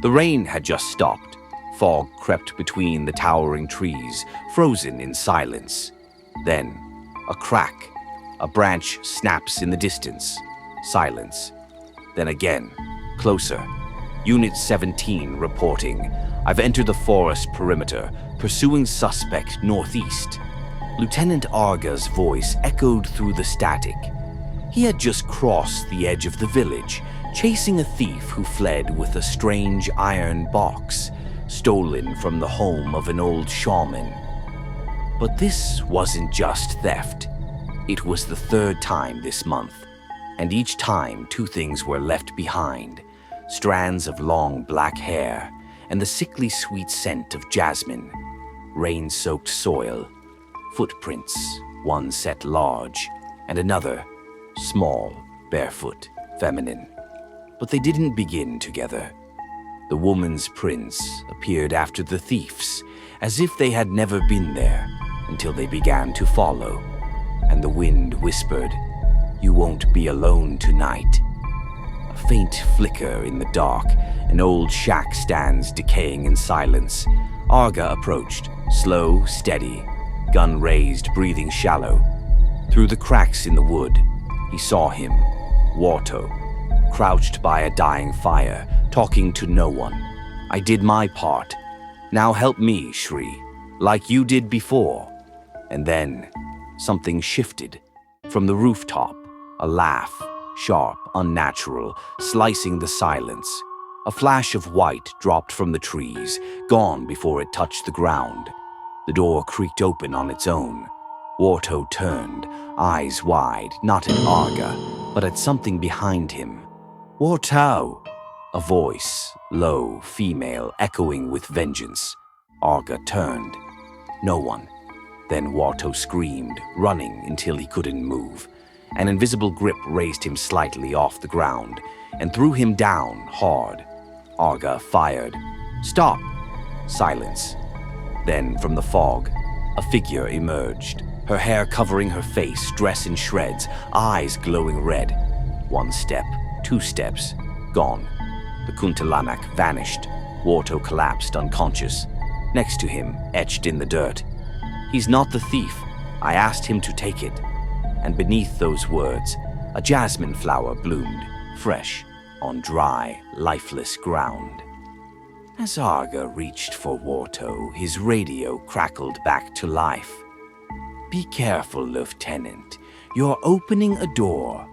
The rain had just stopped. Fog crept between the towering trees, frozen in silence. Then, a crack. A branch snaps in the distance. Silence. Then again, closer. Unit 17 reporting. I've entered the forest perimeter, pursuing suspect northeast. Lieutenant Arga's voice echoed through the static. He had just crossed the edge of the village, chasing a thief who fled with a strange iron box, stolen from the home of an old shaman. But this wasn't just theft. It was the third time this month, and each time 2 things were left behind: strands of long black hair and the sickly sweet scent of jasmine, rain-soaked soil, footprints, one set large, and another small, barefoot, feminine. But they didn't begin together. The woman's prints appeared after the thief's, as if they had never been there, until they began to follow. And the wind whispered, "You won't be alone tonight." A faint flicker in the dark, an old shack stands decaying in silence. Arga approached, slow, steady, gun raised, breathing shallow. Through the cracks in the wood, he saw him, Warto, crouched by a dying fire, talking to no one. "I did my part. Now help me, Shri, like you did before." And then something shifted. From the rooftop, a laugh, sharp, unnatural, slicing the silence. A flash of white dropped from the trees, gone before it touched the ground. The door creaked open on its own. Warto turned, eyes wide, not at Arga, but at something behind him. "Warto!" A voice, low, female, echoing with vengeance. Arga turned. No one. Then Warto screamed, running until he couldn't move. An invisible grip raised him slightly off the ground and threw him down hard. Arga fired. "Stop!" Silence. Then, from the fog, a figure emerged, her hair covering her face, dress in shreds, eyes glowing red. 1 step, 2 steps, gone. The Kuntilanak vanished. Warto collapsed unconscious. Next to him, etched in the dirt, "He's not the thief. I asked him to take it." And beneath those words, a jasmine flower bloomed, fresh, on dry, lifeless ground. As Arga reached for Warto, his radio crackled back to life. "Be careful, Lieutenant. You're opening a door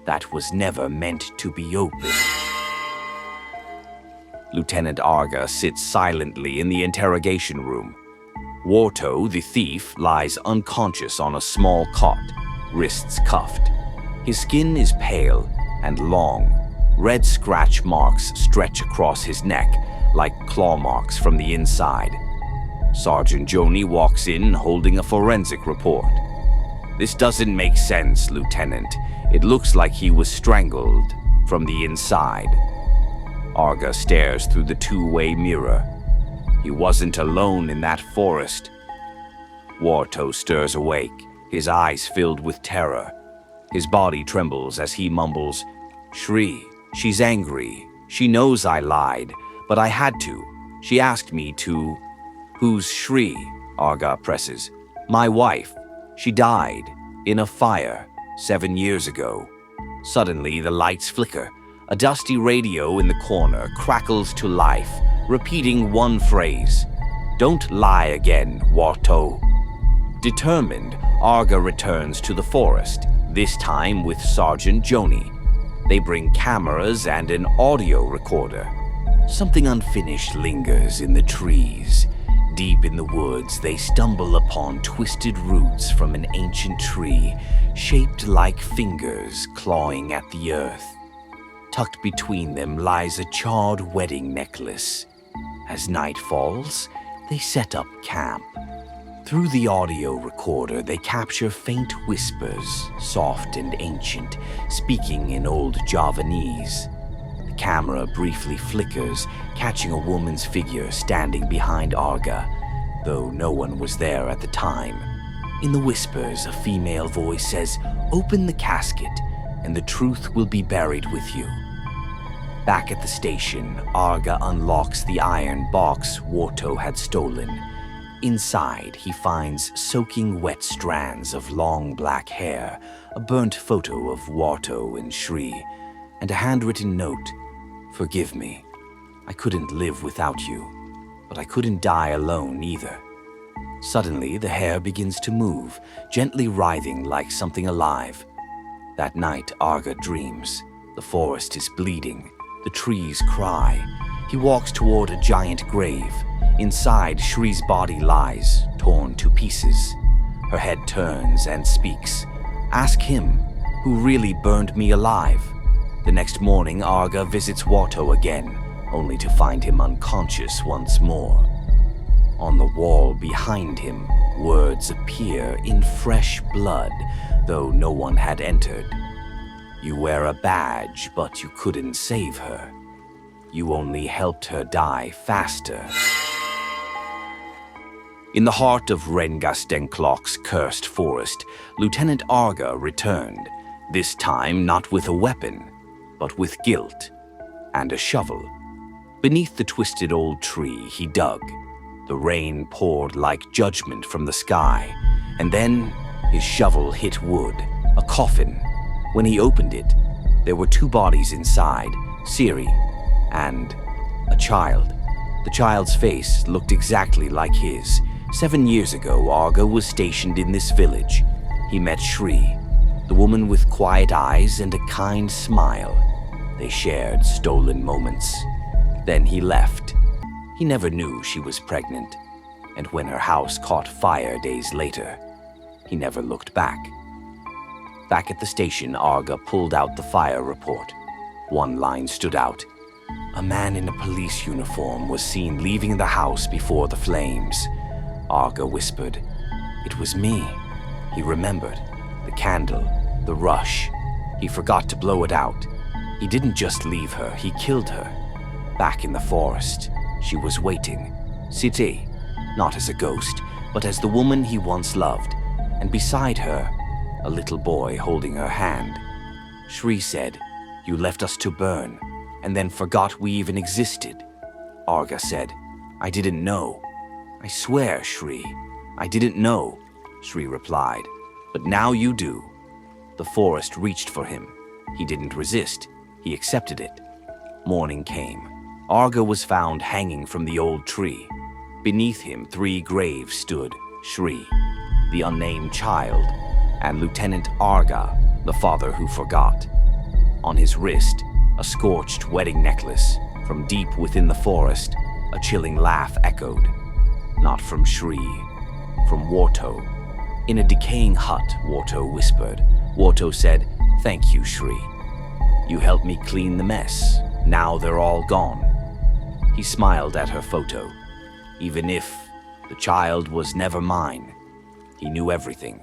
that was never meant to be opened." Lieutenant Arga sits silently in the interrogation room. Warto, the thief, lies unconscious on a small cot, wrists cuffed. His skin is pale and long. Red scratch marks stretch across his neck like claw marks from the inside. Sergeant Joni walks in holding a forensic report. "This doesn't make sense, Lieutenant. It looks like he was strangled from the inside." Arga stares through the 2-way mirror. He wasn't alone in that forest. Warto stirs awake, his eyes filled with terror. His body trembles as he mumbles, "Shri, she's angry. She knows I lied, but I had to. She asked me to." "Who's Shri?" Arga presses. "My wife. She died in a fire 7 years ago." Suddenly, the lights flicker. A dusty radio in the corner crackles to life, repeating one phrase. "Don't lie again, Warto." Determined, Arga returns to the forest, this time with Sergeant Joni. They bring cameras and an audio recorder. Something unfinished lingers in the trees. Deep in the woods, they stumble upon twisted roots from an ancient tree, shaped like fingers clawing at the earth. Tucked between them lies a charred wedding necklace. As night falls, they set up camp. Through the audio recorder, they capture faint whispers, soft and ancient, speaking in old Javanese. The camera briefly flickers, catching a woman's figure standing behind Arga, though no one was there at the time. In the whispers, a female voice says, "Open the casket, and the truth will be buried with you." Back at the station, Arga unlocks the iron box Warto had stolen. Inside, he finds soaking wet strands of long black hair, a burnt photo of Warto and Shri, and a handwritten note. "Forgive me. I couldn't live without you, but I couldn't die alone either." Suddenly, the hair begins to move, gently writhing like something alive. That night, Arga dreams. The forest is bleeding. The trees cry. He walks toward a giant grave. Inside, Shri's body lies, torn to pieces. Her head turns and speaks. "Ask him, who really burned me alive." The next morning, Arga visits Warto again, only to find him unconscious once more. On the wall behind him, words appear in fresh blood, though no one had entered. "You wear a badge, but you couldn't save her. You only helped her die faster." In the heart of Rengasdengklok's cursed forest, Lieutenant Arga returned, this time not with a weapon, but with guilt and a shovel. Beneath the twisted old tree, he dug. The rain poured like judgment from the sky, and then his shovel hit wood, a coffin. When he opened it, there were two bodies inside, Siri and a child. The child's face looked exactly like his. 7 years ago, Arga was stationed in this village. He met Shri, the woman with quiet eyes and a kind smile. They shared stolen moments. Then he left. He never knew she was pregnant, and when her house caught fire days later, he never looked back. Back at the station, Arga pulled out the fire report. One line stood out. A man in a police uniform was seen leaving the house before the flames. Arga whispered, "It was me." He remembered. The candle, the rush. He forgot to blow it out. He didn't just leave her, he killed her. Back in the forest, she was waiting. Siti, not as a ghost, but as the woman he once loved. And beside her, a little boy holding her hand. Shri said, "You left us to burn, and then forgot we even existed." Arga said, "I didn't know." "I swear, Shri, I didn't know," Shri replied. "But now you do." The forest reached for him. He didn't resist. He accepted it. Morning came. Arga was found hanging from the old tree. Beneath him, 3 graves stood: Shri, the unnamed child, and Lieutenant Arga, the father who forgot. On his wrist, a scorched wedding necklace. From deep within the forest, a chilling laugh echoed. Not from Shri, from Warto. In a decaying hut, Warto whispered. Warto said, "Thank you, Shri. You helped me clean the mess. Now they're all gone." He smiled at her photo. Even if the child was never mine, he knew everything.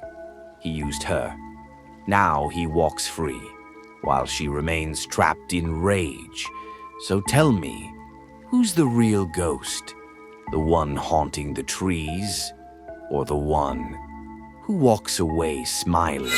He used her. Now he walks free, while she remains trapped in rage. So tell me, who's the real ghost? The one haunting the trees, or the one who walks away smiling?